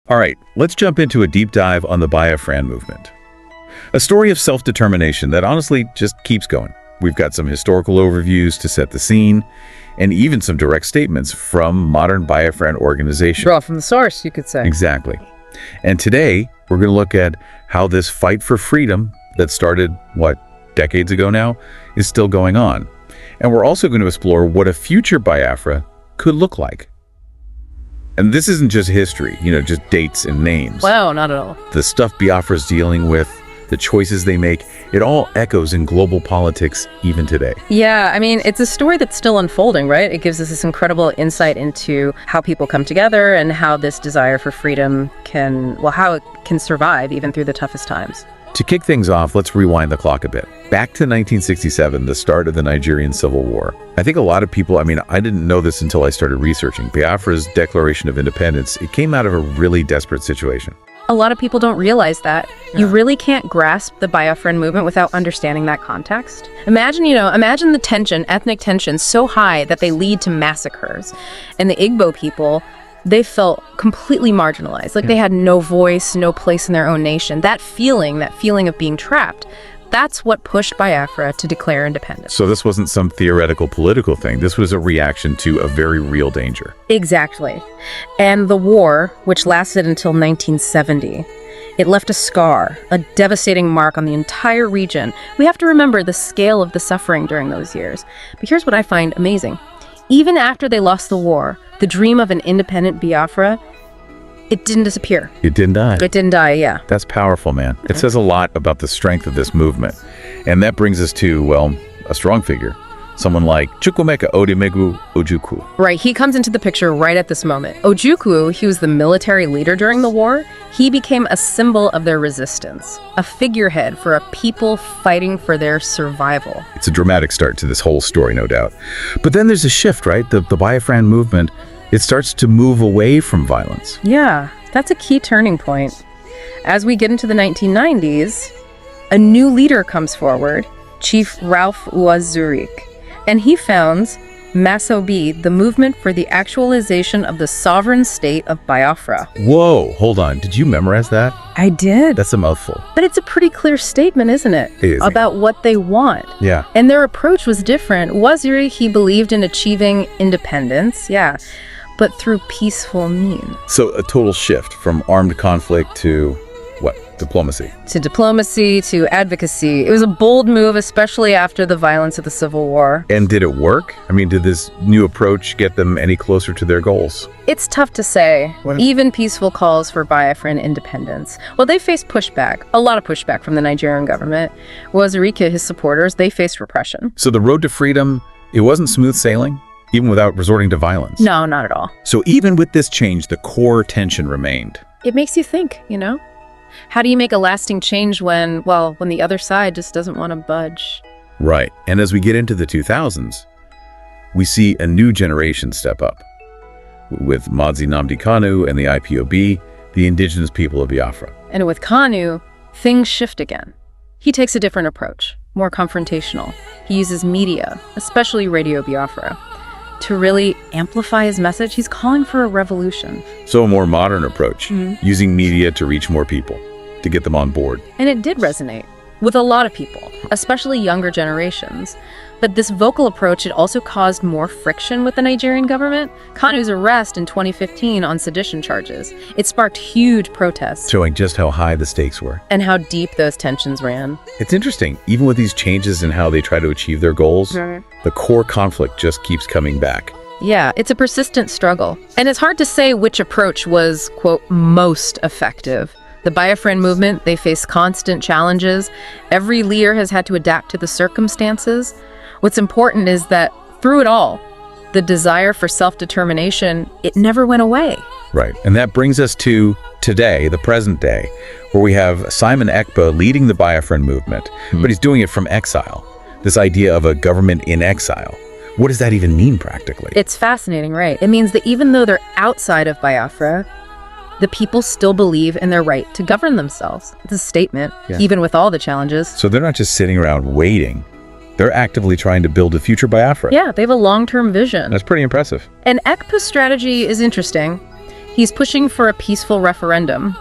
All right, let's jump into a deep dive on the Biafra movement. A story of self-determination that honestly just keeps going. We've got some historical overviews to set the scene, and even some direct statements from modern Biafran organizations. Draw from the source, you could say. Exactly. And today, we're going to look at how this fight for freedom that started, decades ago now, is still going on. And we're also going to explore what a future Biafra could look like. And this isn't just history, just dates and names. Wow, not at all. The stuff Biafra's dealing with, the choices they make, it all echoes in global politics even today. Yeah, I mean, it's a story that's still unfolding, right? It gives us this incredible insight into how people come together and how this desire for freedom how it can survive even through the toughest times. To kick things off, let's rewind the clock a bit. Back to 1967, the start of the Nigerian Civil War. I think a lot of people, I didn't know this until I started researching. Biafra's Declaration of Independence, it came out of a really desperate situation. A lot of people don't realize that. Yeah. You really can't grasp the Biafran movement without understanding that context. Imagine the tension, ethnic tension, so high that they lead to massacres. And the Igbo people, they felt completely marginalized. They had no voice, no place in their own nation. That feeling of being trapped, that's what pushed Biafra to declare independence. So this wasn't some theoretical political thing. This was a reaction to a very real danger. Exactly. And the war, which lasted until 1970, it left a scar, a devastating mark on the entire region. We have to remember the scale of the suffering during those years. But here's what I find amazing. Even after they lost the war, the dream of an independent Biafra, it didn't disappear. It didn't die. It didn't die, yeah. That's powerful, man. It says a lot about the strength of this movement. And that brings us to, a strong figure. Someone like Chukwuemeka Odimegwu Ojukwu. Right, he comes into the picture right at this moment. Ojukwu, he was the military leader during the war. He became a symbol of their resistance, a figurehead for a people fighting for their survival. It's a dramatic start to this whole story, no doubt. But then there's a shift, right? The Biafran movement, it starts to move away from violence. Yeah, that's a key turning point. As we get into the 1990s, a new leader comes forward, Chief Ralph Uwazurik. And he founds Masobi, the movement for the actualization of the sovereign state of Biafra. Whoa, hold on. Did you memorize that? I did. That's a mouthful. But it's a pretty clear statement, isn't it? It is. About what they want. Yeah. And their approach was different. Uwaziri, he believed in achieving independence, but through peaceful means. So a total shift from armed conflict to diplomacy. To diplomacy, to advocacy. It was a bold move, especially after the violence of the Civil War. And did it work? Did this new approach get them any closer to their goals? It's tough to say. Even peaceful calls for Biafran independence. Well, they faced pushback, a lot of pushback from the Nigerian government. Wazirika, his supporters, they faced repression. So the road to freedom, it wasn't smooth sailing, even without resorting to violence? No, not at all. So even with this change, the core tension remained. It makes you think, How do you make a lasting change when the other side just doesn't want to budge? Right. And as we get into the 2000s, we see a new generation step up. With Mazi Nnamdi Kanu and the IPOB, the indigenous people of Biafra. And with Kanu, things shift again. He takes a different approach, more confrontational. He uses media, especially Radio Biafra, to really amplify his message. He's calling for a revolution. So a more modern approach, using media to reach more people, to get them on board. And it did resonate with a lot of people, especially younger generations. But this vocal approach, it also caused more friction with the Nigerian government. Kanu's arrest in 2015 on sedition charges, it sparked huge protests. Showing just how high the stakes were. And how deep those tensions ran. It's interesting, even with these changes in how they try to achieve their goals, the core conflict just keeps coming back. Yeah, it's a persistent struggle. And it's hard to say which approach was, quote, most effective. The Biafran movement, they face constant challenges. Every leader has had to adapt to the circumstances. What's important is that through it all, the desire for self-determination, it never went away. Right. And that brings us to today, the present day, where we have Simon Ekpa leading the Biafran movement, but he's doing it from exile. This idea of a government in exile. What does that even mean practically? It's fascinating, right? It means that even though they're outside of Biafra, the people still believe in their right to govern themselves. It's a statement, even with all the challenges. So they're not just sitting around waiting. They're actively trying to build a future Biafra. Yeah, they have a long-term vision. That's pretty impressive. And Ekpa's strategy is interesting. He's pushing for a peaceful referendum.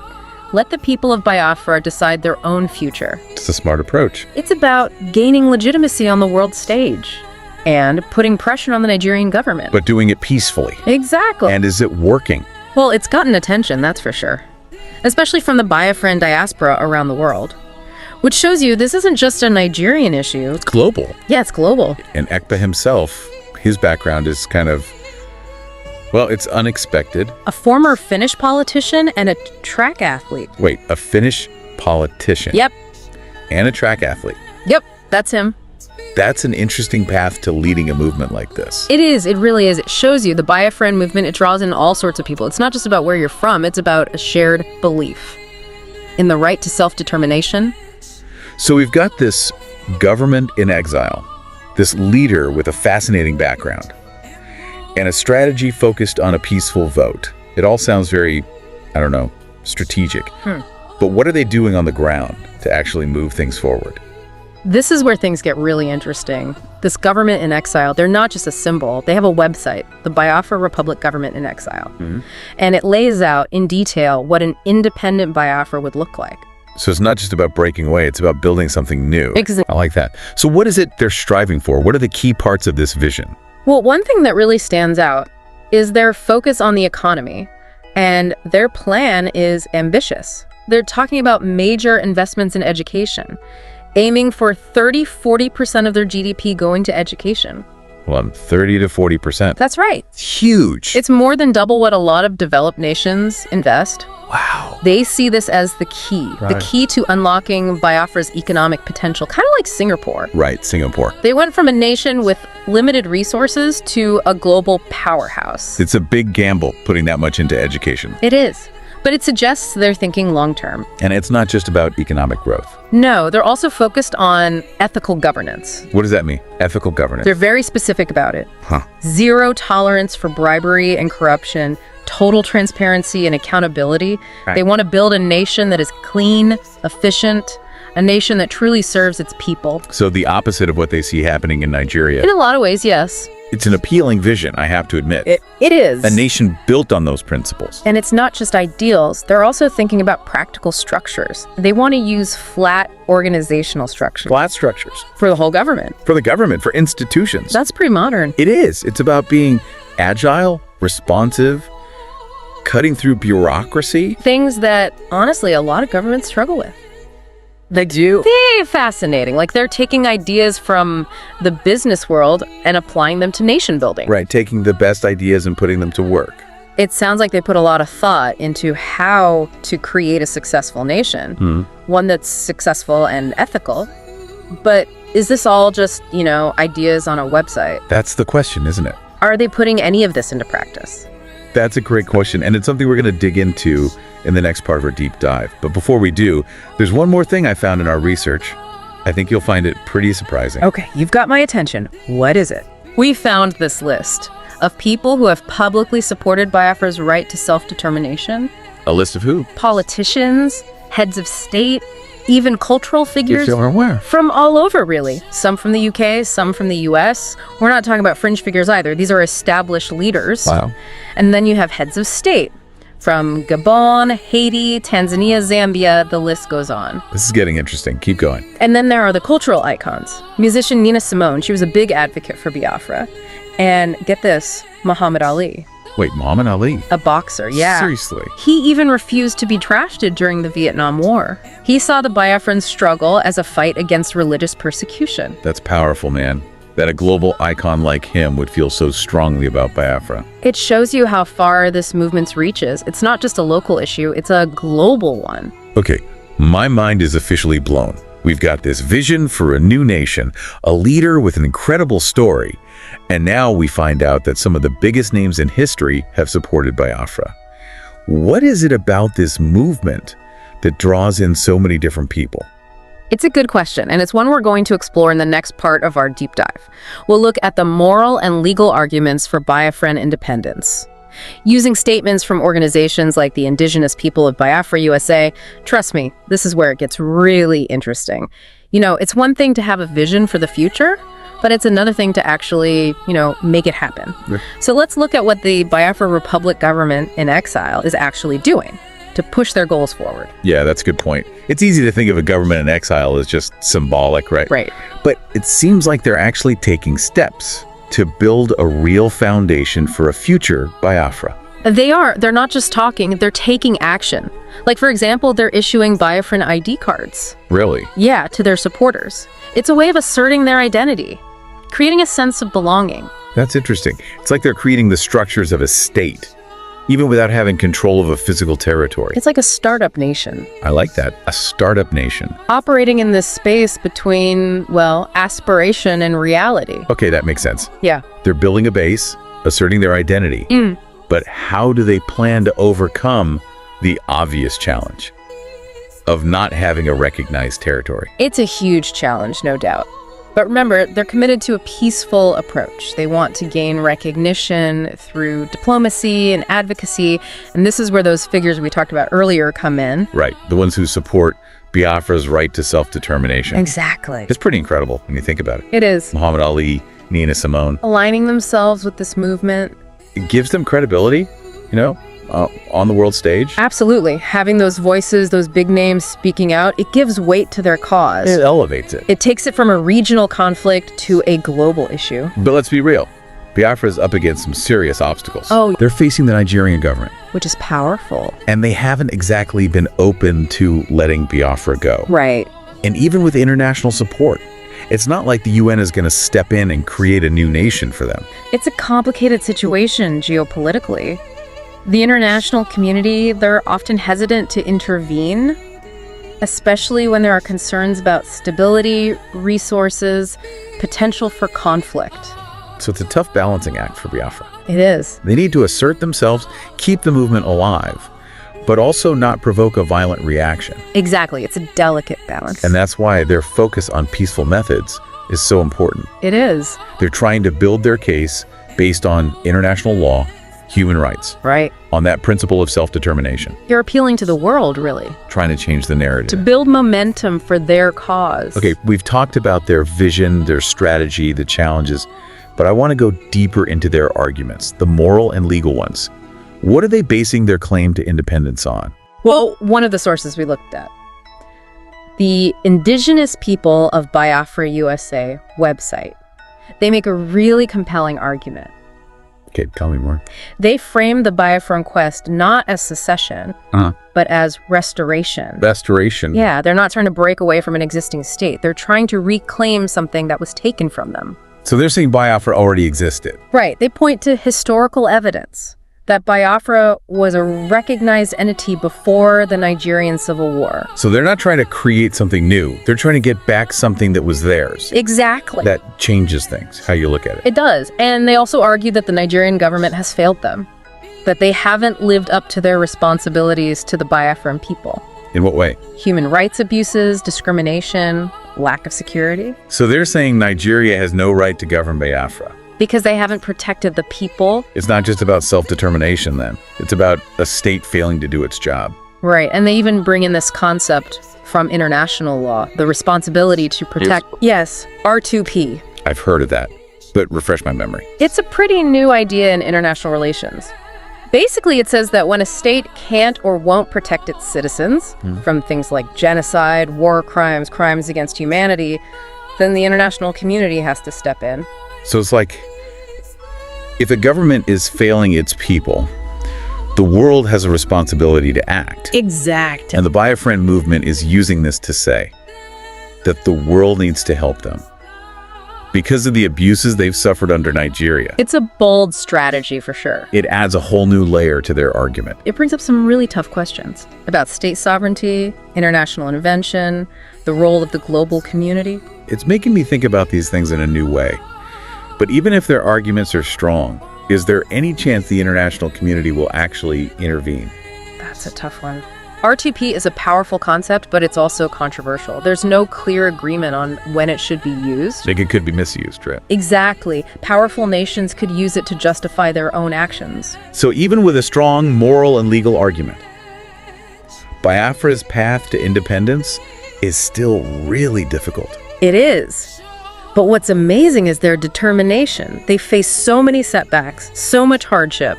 Let the people of Biafra decide their own future. It's a smart approach. It's about gaining legitimacy on the world stage and putting pressure on the Nigerian government. But doing it peacefully. Exactly. And is it working? Well, it's gotten attention, that's for sure. Especially from the Biafran diaspora around the world. Which shows you this isn't just a Nigerian issue. It's global. Yeah, it's global. And Ekpa himself, his background is kind of, well, it's unexpected. A former Finnish politician and a track athlete. Wait, a Finnish politician? Yep. And a track athlete? Yep, that's him. That's an interesting path to leading a movement like this. It is. It really is. It shows you the Biafran movement. It draws in all sorts of people. It's not just about where you're from. It's about a shared belief in the right to self-determination. So we've got this government in exile, this leader with a fascinating background, and a strategy focused on a peaceful vote. It all sounds very, I don't know, strategic. But what are they doing on the ground to actually move things forward? This is where things get really interesting. This government in exile, they're not just a symbol. They have a website, the Biafra Republic Government in Exile. And it lays out in detail what an independent Biafra would look like. So it's not just about breaking away, it's about building something new. Exactly. I like that. So what is it they're striving for? What are the key parts of this vision? Well, one thing that really stands out is their focus on the economy. And their plan is ambitious. They're talking about major investments in education, aiming for 30–40% of their GDP going to education. Well, 30 to 40%. That's right. It's huge. It's more than double what a lot of developed nations invest. Wow. They see this as the key, the Right. key to unlocking Biafra's economic potential, kind of like Singapore. Right, Singapore. They went from a nation with limited resources to a global powerhouse. It's a big gamble putting that much into education. It is. But it suggests they're thinking long-term. And it's not just about economic growth. No, they're also focused on ethical governance. What does that mean? Ethical governance. They're very specific about it. Huh. Zero tolerance for bribery and corruption, total transparency and accountability. Right. They want to build a nation that is clean, efficient, a nation that truly serves its people. So the opposite of what they see happening in Nigeria. In a lot of ways, yes. It's an appealing vision, I have to admit. It is. A nation built on those principles. And it's not just ideals. They're also thinking about practical structures. They want to use flat organizational structures Flat structures. for the whole government. For the government, for institutions. That's pretty modern. It is. It's about being agile, responsive, cutting through bureaucracy. Things that, honestly, a lot of governments struggle with. They do. They're fascinating. Like, they're taking ideas from the business world and applying them to nation building. Right, taking the best ideas and putting them to work. It sounds like they put a lot of thought into how to create a successful nation, one that's successful and ethical. But is this all just, ideas on a website? That's the question, isn't it? Are they putting any of this into practice? That's a great question, and it's something we're going to dig into in the next part of our deep dive. But before we do, there's one more thing I found in our research. I think you'll find it pretty surprising. Okay, you've got my attention. What is it? We found this list of people who have publicly supported Biafra's right to self-determination. A list of who? Politicians, heads of state, even cultural figures where? from all over, really. Some from the UK, some from the US. We're not talking about fringe figures either. These are established leaders. Wow. And then you have heads of state from Gabon, Haiti, Tanzania, Zambia, the list goes on. This is getting interesting. Keep going. And then there are the cultural icons. Musician Nina Simone, she was a big advocate for Biafra. And get this, Muhammad Ali, Wait, Muhammad Ali? a boxer, yeah. Seriously? He even refused to be drafted during the Vietnam War. He saw the Biafran struggle as a fight against religious persecution. That's powerful, man. That a global icon like him would feel so strongly about Biafra. It shows you how far this movement's reaches. It's not just a local issue, it's a global one. Okay, my mind is officially blown. We've got this vision for a new nation, a leader with an incredible story, and now we find out that some of the biggest names in history have supported Biafra. What is it about this movement that draws in so many different people? It's a good question, and it's one we're going to explore in the next part of our deep dive. We'll look at the moral and legal arguments for Biafran independence. Using statements from organizations like the Indigenous People of Biafra USA, trust me, this is where it gets really interesting. It's one thing to have a vision for the future, but it's another thing to actually, make it happen. Yeah. So let's look at what the Biafra Republic government in exile is actually doing to push their goals forward. Yeah, that's a good point. It's easy to think of a government in exile as just symbolic, right? Right. But it seems like they're actually taking steps to build a real foundation for a future Biafra. They're not just talking, they're taking action. Like, for example, they're issuing Biafran ID cards. Really? Yeah, to their supporters. It's a way of asserting their identity, creating a sense of belonging. That's interesting. It's like they're creating the structures of a state, even without having control of a physical territory. It's like a startup nation. I like that. A startup nation. Operating in this space between, aspiration and reality. Okay, that makes sense. Yeah. They're building a base, asserting their identity. But how do they plan to overcome the obvious challenge of not having a recognized territory? It's a huge challenge, no doubt. But remember, they're committed to a peaceful approach. They want to gain recognition through diplomacy and advocacy. And this is where those figures we talked about earlier come in. Right. The ones who support Biafra's right to self-determination. Exactly. It's pretty incredible when you think about it. It is. Muhammad Ali, Nina Simone. Aligning themselves with this movement. It gives them credibility, on the world stage. Absolutely. Having those voices, those big names speaking out, it gives weight to their cause. It elevates it. It takes it from a regional conflict to a global issue. But let's be real. Biafra is up against some serious obstacles. Oh. They're facing the Nigerian government. Which is powerful. And they haven't exactly been open to letting Biafra go. Right. And even with international support, it's not like the UN is going to step in and create a new nation for them. It's a complicated situation geopolitically. The international community, they're often hesitant to intervene, especially when there are concerns about stability, resources, potential for conflict. So it's a tough balancing act for Biafra. It is. They need to assert themselves, keep the movement alive, but also not provoke a violent reaction. Exactly. It's a delicate balance. And that's why their focus on peaceful methods is so important. It is. They're trying to build their case based on international law, human rights, Right. on that principle of self-determination, You're appealing to the world, really, trying to change the narrative. to build momentum for their cause. Okay, we've talked about their vision, their strategy, the challenges, but I want to go deeper into their arguments, the moral and legal ones. What are they basing their claim to independence on? Well, one of the sources we looked at, the Indigenous People of Biafra USA website, they make a really compelling argument. Okay, tell me more. They frame the Biafran quest not as secession, but as restoration. Restoration. Yeah, they're not trying to break away from an existing state. They're trying to reclaim something that was taken from them. So they're saying Biafra already existed. Right. They point to historical evidence that Biafra was a recognized entity before the Nigerian Civil War. So they're not trying to create something new. They're trying to get back something that was theirs. Exactly. That changes things, how you look at it. It does. And they also argue that the Nigerian government has failed them, that they haven't lived up to their responsibilities to the Biafran people. In what way? Human rights abuses, discrimination, lack of security. So they're saying Nigeria has no right to govern Biafra. Because they haven't protected the people. It's not just about self-determination then. It's about a state failing to do its job. Right. And they even bring in this concept from international law, the responsibility to protect. Yes, R2P. I've heard of that, but refresh my memory. It's a pretty new idea in international relations. Basically, it says that when a state can't or won't protect its citizens from things like genocide, war crimes, crimes against humanity, then the international community has to step in. So it's like, if a government is failing its people, the world has a responsibility to act. Exactly. And the Biafran movement is using this to say that the world needs to help them because of the abuses they've suffered under Nigeria. It's a bold strategy for sure. It adds a whole new layer to their argument. It brings up some really tough questions about state sovereignty, international intervention, the role of the global community. It's making me think about these things in a new way. But even if their arguments are strong, is there any chance the international community will actually intervene? That's a tough one. R2P is a powerful concept, but it's also controversial. There's no clear agreement on when it should be used. Like it could be misused, right? Exactly. Powerful nations could use it to justify their own actions. So even with a strong moral and legal argument, Biafra's path to independence is still really difficult. It is. But what's amazing is their determination. They face so many setbacks, so much hardship,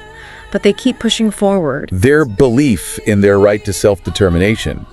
but they keep pushing forward. Their belief in their right to self-determination,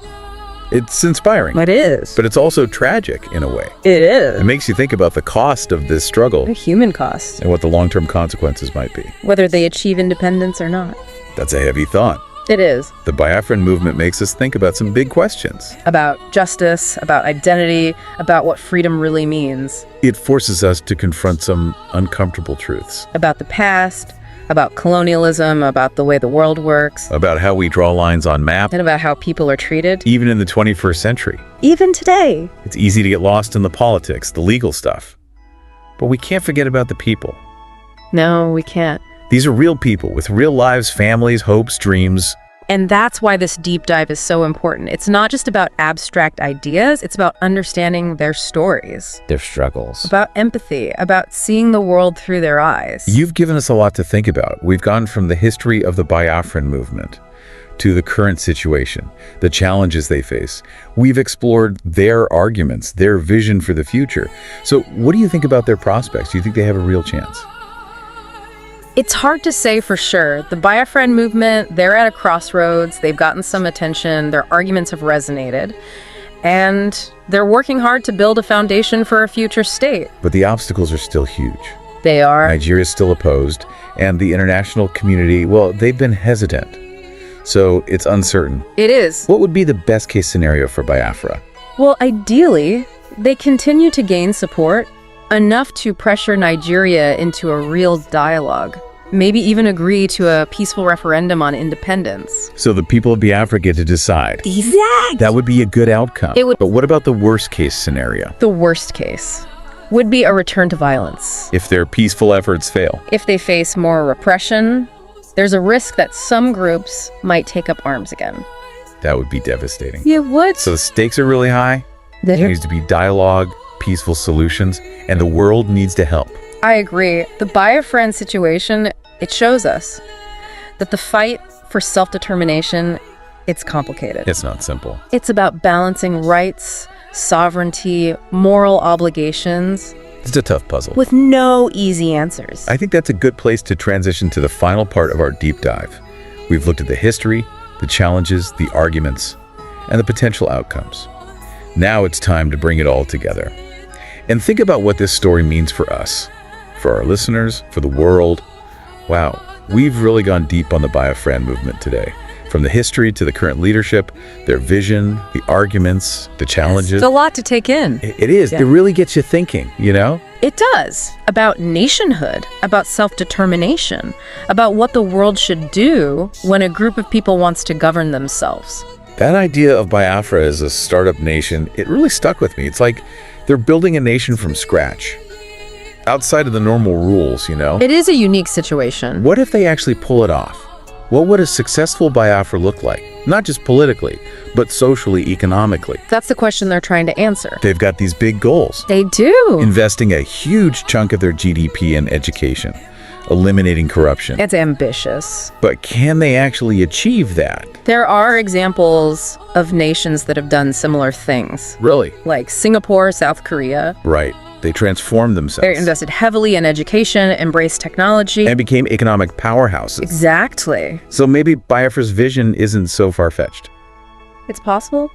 it's inspiring. It is. But it's also tragic in a way. It is. It makes you think about the cost of this struggle A human cost, and what the long-term consequences might be. whether they achieve independence or not. That's a heavy thought. It is. The Biafran movement makes us think about some big questions. About justice, about identity, about what freedom really means. It forces us to confront some uncomfortable truths About the past, about colonialism, about the way the world works, about how we draw lines on maps, and about how people are treated. even in the 21st century. Even today. It's easy to get lost in the politics, the legal stuff. But we can't forget about the people. No, we can't. These are real people with real lives, families, hopes, dreams. And that's why this deep dive is so important. It's not just about abstract ideas, it's about understanding their stories, Their struggles. about empathy, about seeing the world through their eyes. You've given us a lot to think about. We've gone from the history of the Biafran movement to the current situation, the challenges they face. We've explored their arguments, their vision for the future. So what do you think about their prospects? Do you think they have a real chance? It's hard to say for sure. The Biafran movement, they're at a crossroads. They've gotten some attention. Their arguments have resonated. And they're working hard to build a foundation for a future state. But the obstacles are still huge. They are. Nigeria is still opposed, and the international community, well, they've been hesitant. So it's uncertain. It is. What would be the best case scenario for Biafra? Well, ideally, they continue to gain support, enough to pressure Nigeria into a real dialogue. Maybe even agree to a peaceful referendum on independence. So the people of Biafra get to decide. Exactly. That would be a good outcome. It would. But what about the worst case scenario? The worst case would be a return to violence. If their peaceful efforts fail? If they face more repression, there's a risk that some groups might take up arms again. That would be devastating. It would. So the stakes are really high. There needs to be dialogue, peaceful solutions, and the world needs to help. I agree. The Biafran situation, it shows us that the fight for self-determination, it's complicated. It's not simple. It's about balancing rights, sovereignty, moral obligations, It's a tough puzzle. with no easy answers. I think that's a good place to transition to the final part of our deep dive. We've looked at the history, the challenges, the arguments, and the potential outcomes. Now it's time to bring it all together. And think about what this story means for us, for our listeners, for the world. Wow, we've really gone deep on the Biafran movement today. From the history to the current leadership, their vision, the arguments, the challenges. It's a lot to take in. It is. Yeah. It really gets you thinking, you know? It does. About nationhood, about self-determination, about what the world should do when a group of people wants to govern themselves. That idea of Biafra as a startup nation, it really stuck with me. It's like they're building a nation from scratch, outside of the normal rules, you know? It is a unique situation. What if they actually pull it off? What would a successful Biafra look like? Not just politically, but socially, economically. That's the question they're trying to answer. They've got these big goals, They do. investing a huge chunk of their GDP in education, eliminating corruption. It's ambitious. But can they actually achieve that? There are examples of nations that have done similar things, Really? like Singapore, South Korea. Right. They transformed They themselves invested heavily in education, embraced technology. and became economic powerhouses. Exactly. So maybe Biafra's vision isn't so far-fetched. It's possible.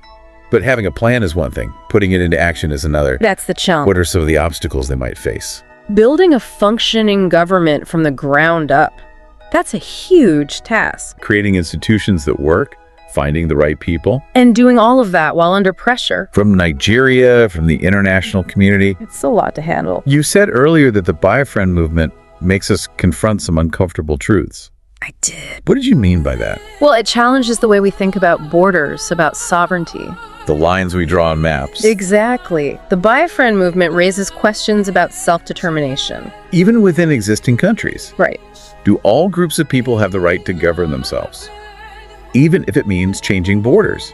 But having a plan is one thing. Putting it into action is another. That's the challenge. What are some of the obstacles they might face? Building a functioning government from the ground up. That's a huge task. Creating institutions that work, finding the right people. And doing all of that while under pressure. From Nigeria, from the international community. It's a lot to handle. You said earlier that the Biafran movement makes us confront some uncomfortable truths. I did. What did you mean by that? Well, it challenges the way we think about borders, about sovereignty. The lines we draw on maps. Exactly. The Biafran movement raises questions about self-determination. Even within existing countries. Right. Do all groups of people have the right to govern themselves? Even if it means changing borders,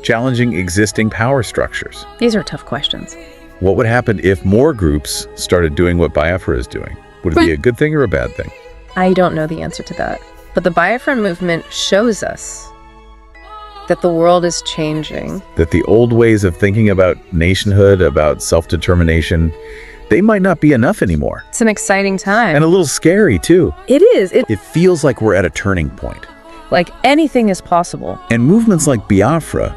challenging existing power structures. These are tough questions. What would happen if more groups started doing what Biafra is doing? Would it be a good thing or a bad thing? I don't know the answer to that. But the Biafran movement shows us that the world is changing. That the old ways of thinking about nationhood, about self-determination, they might not be enough anymore. It's an exciting time. And a little scary, too. It is. It feels like we're at a turning point. Like anything is possible. And movements like Biafra,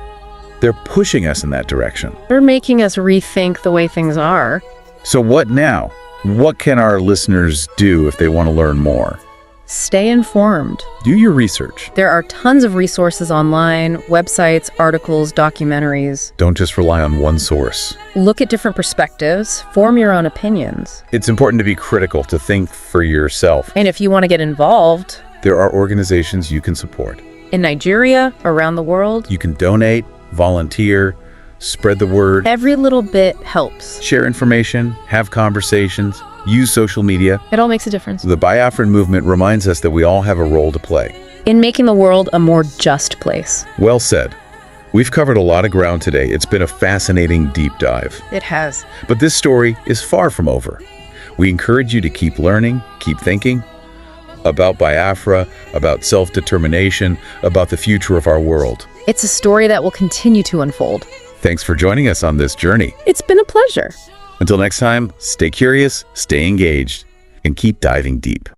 they're pushing us in that direction. They're making us rethink the way things are. So what now? What can our listeners do if they want to learn more? Stay informed. Do your research. There are tons of resources online, websites, articles, documentaries. Don't just rely on one source. Look at different perspectives. Form your own opinions. It's important to be critical, to think for yourself. And if you want to get involved, There are organizations you can support. in Nigeria, around the world, You can donate, volunteer, spread the word, every little bit helps. share information, have conversations, use social media. It all makes a difference. The Biafran movement reminds us that we all have a role to play. In making the world a more just place. Well said. We've covered a lot of ground today. It's been a fascinating deep dive. It has. But this story is far from over. We encourage you to keep learning, keep thinking about Biafra, about self-determination, about the future of our world. It's a story that will continue to unfold. Thanks for joining us on this journey. It's been a pleasure. Until next time, stay curious, stay engaged, and keep diving deep.